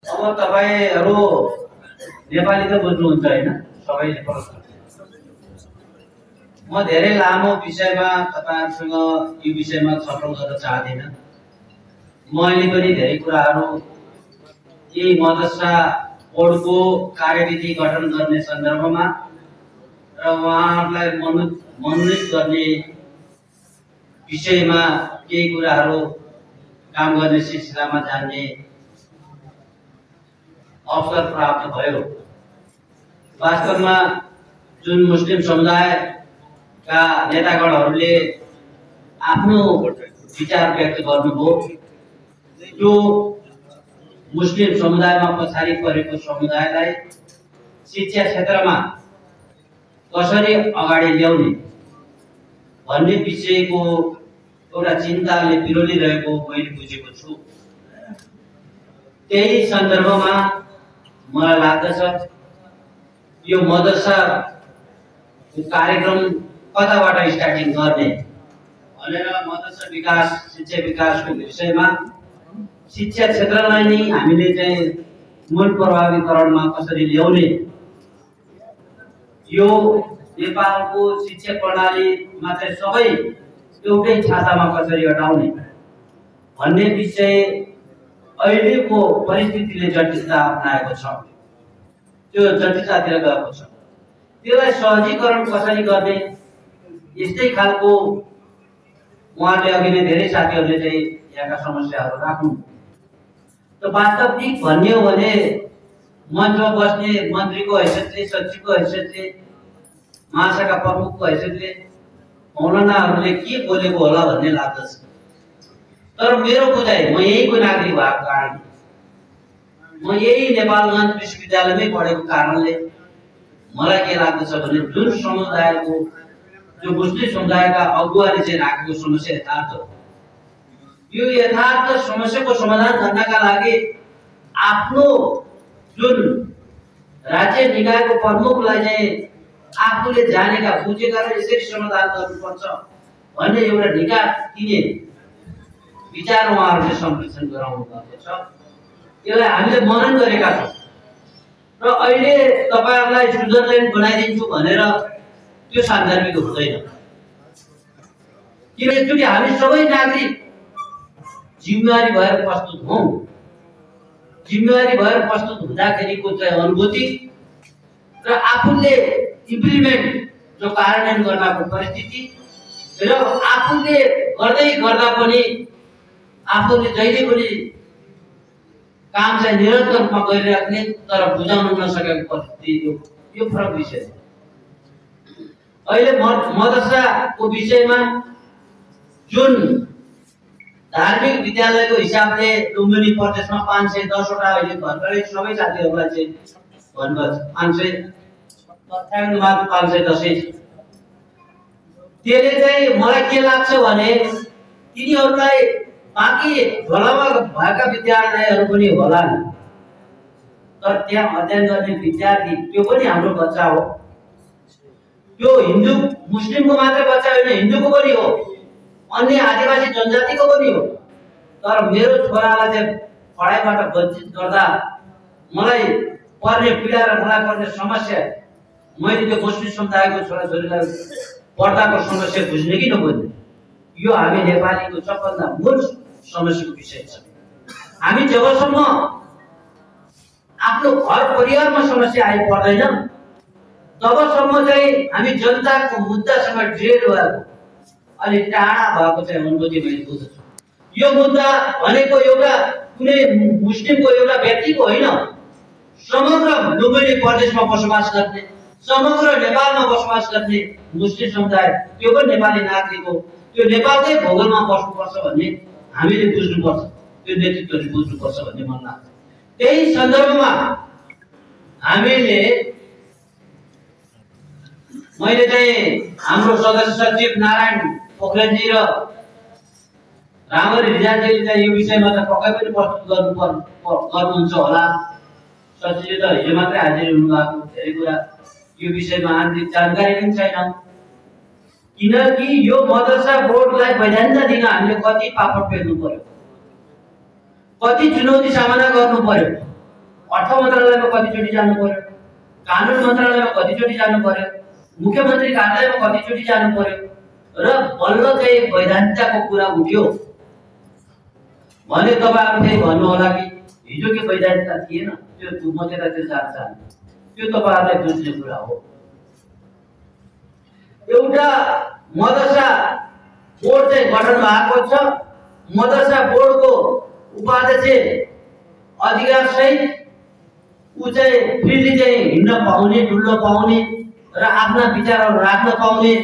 अब तपाईहरु नेपाली त बुझ्नुहुन्छ हैन सबैले प्रश्न। म धेरै लामो विषयमा तपाईहरुसँग यो विषयमा छलफल गर्न चाहदिन। मैले पनि धेरै कुराहरु यही मदरसा बोर्डको कार्यविधि गठन गर्ने सन्दर्भमा र उहाँहरुलाई मनोनित गर्ने विषयमा केही कुराहरु काम गर्ने सिलसिलामा जान्ने अवसर प्राप्त भयो। वास्तवमा जुन मुस्लिम समुदायका नेतागणहरूले आफ्नो विचार व्यक्त गर्नुभयो, त्यो मुस्लिम समुदायमा पछाडि परेको समुदायलाई शिक्षा क्षेत्रमा कसरी अगाडि ल्याउने भन्ने विषयको एउटा चिन्ताले बिरोलिरहेको मैले बुझेको छु। त्यही सन्दर्भमा मलाई लाग्दछ यो मदरसा कार्यक्रम कताबाट स्टार्टिङ गर्ने भनेर मदरसा विकास शिक्षा विकासको विषयमा शिक्षा क्षेत्रलाई नै हामीले चाहिँ मूल प्रभावीकरणमा कसरी ल्याउने, यो नेपालको शिक्षा प्रणालीमा चाहिँ सबै एउटै छातामा कसरी हटाउने भन्ने विषय अहिलेको परिस्थितिले जटिलता अपनाएको छ, त्यो जटिलतातिर गएको छ। त्यसलाई सहजीकरण कसरी गर्ने यस्तै खालको उहाँले अघि नै धेरै साथीहरूले चाहिँ यहाँका समस्याहरू राख्नु। त वास्तविक भन्ने हो भने मञ्चमा बस्ने मन्त्रीको हैसियतले, सचिवको हैसियतले, महाशाखा प्रमुखको हैसियतले मौलानाहरूले के बोलेको होला भन्ने लाग्दछ। तर मेरो बुझाइ, म यहीँको नागरिक भएको कारण, म यही नेपालगञ्ज विश्वविद्यालयमै पढेको कारणले मलाई के लाग्दछ भने जुन समुदायको जो मुस्लिम समुदायका अगुवाले चाहिँ राखेको समस्या यथार्थ हो। यो यथार्थ समस्याको समाधान गर्नका लागि आफ्नो जुन राज्य निकायको प्रमुखलाई चाहिँ आफूले जानेका बुझेका र यसरी समाधान गर्नुपर्छ भन्ने एउटा निकाय दिने विचार उहाँहरूले संरक्षण गराउनु भएको छ। त्यसलाई हामीले मनन गरेका छौँ र अहिले तपाईहरुलाई स्विजरल्यान्ड बनाइदिन्छु भनेर त्यो सान्दर्भिक हुँदैन। किनकि हामी सबै नागरिक जिम्मेवारी भएर प्रस्तुत हौं। जिम्मेवारी भएर प्रस्तुत हुँदाखेरिको चाहिँ अनुभूति र आफूले इम्प्लिमेन्ट जो कार्यान्वयन गर्नको परिस्थिति र आफूले गर्दै गर्दा पनि आफूले जहिले पनि काम चाहिँ निरन्तर रूपमा गरिराख्ने तर बुझाउन नसकेको परिस्थिति यो फरक विषय हो। अहिले मदरसाको विषयमा जुन धार्मिक विद्यालयको हिसाबले लुम्बिनी प्रदेशमा 510 वटा अहिले भर्खरै सबै साथीहरूलाई चाहिँ भन्नुभएको छ 510 त्यसले चाहिँ मलाई के लाग्छ भने तिनीहरूलाई बाँकी झोलामा भएका विद्यालयहरू पनि होला नि, तर त्यहाँ अध्ययन गर्ने विद्यार्थी त्यो पनि हाम्रो बच्चा हो। त्यो हिन्दू मुस्लिमको मात्र बच्चा होइन, हिन्दूको पनि हो, अन्य आदिवासी जनजातिको पनि हो। तर मेरो छोरालाई चाहिँ पढाइबाट वञ्चित गर्दा मलाई पर्ने पीडा र मलाई पर्ने समस्या, मैले त्यो मुस्लिम समुदायको छोराछोरीलाई पढ्दाको समस्या बुझ्ने कि नबुझ्ने, यो हामी नेपालीको सबभन्दा मूल समस्याको विषय छ। हामी जबसम्म आफ्नो घर परिवारमा समस्या आइपर्दैन तबसम्म चाहिँ हामी जनताको मुद्दासँग ड्रेड भएको अलि टाढा भएको चाहिँ अनुभूति मैले बुझ्छु। यो मुद्दा भनेको एउटा कुनै मुस्लिमको एउटा व्यक्तिको होइन, समग्र लुम्बिनी प्रदेशमा बसोबास गर्ने, समग्र नेपालमा बसोबास गर्ने मुस्लिम समुदाय त्यो पनि नेपाली नागरिक हो। त्यो नेपालकै भूगोलमा बस्नुपर्छ भन्ने हामीले बुझ्नुपर्छ, त्यो नेतृत्वले बुझ्नुपर्छ भन्ने मन लाग्छ। त्यही सन्दर्भमा हामीले मैले चाहिँ हाम्रो सदस्य सचिव नारायण पोखरेलजी र रामहरि रिजालजीले चाहिँ यो विषयमा त पक्कै पनि प्रस्तुत गर्नुहुन्छ होला। सचिवले त हिजो मात्रै हाजिर हुनुभएको, धेरै कुरा यो विषयमा आन्तरिक जानकारी पनि छैन। किनकि यो मदरसा बोर्डलाई वैधानिकता दिन हामीले कति पापड पेल्नु पर्यो, कति चुनौती सामना गर्नु पर्यो। अर्थ मन्त्रालयमा कतिचोटि जानु पर्यो, कानुन मन्त्रालयमा कतिचोटि जानु पर्यो, मुख्यमन्त्री कार्यालयमा कतिचोटि जानु पर्यो र बल्ल चाहिँ वैधानिकताको कुरा उठ्यो भने तपाईहरु चाहिँ भन्नु होला कि हिजो के वैधानिकता थिएन, त्यो मध्येलाई त्यो जान्छ। त्यो तपाईहरुलाई बुझ्ने कुरा हो। एउटा मदरसा बोर्ड चाहिँ गठन भएको छ। मदरसा बोर्डको उपाध्यक्ष अधिकार सहित उ चाहिँ फ्रीली चाहिँ हिँड्न पाउने, डुल्न पाउने र आफ्ना विचारहरू राख्न पाउने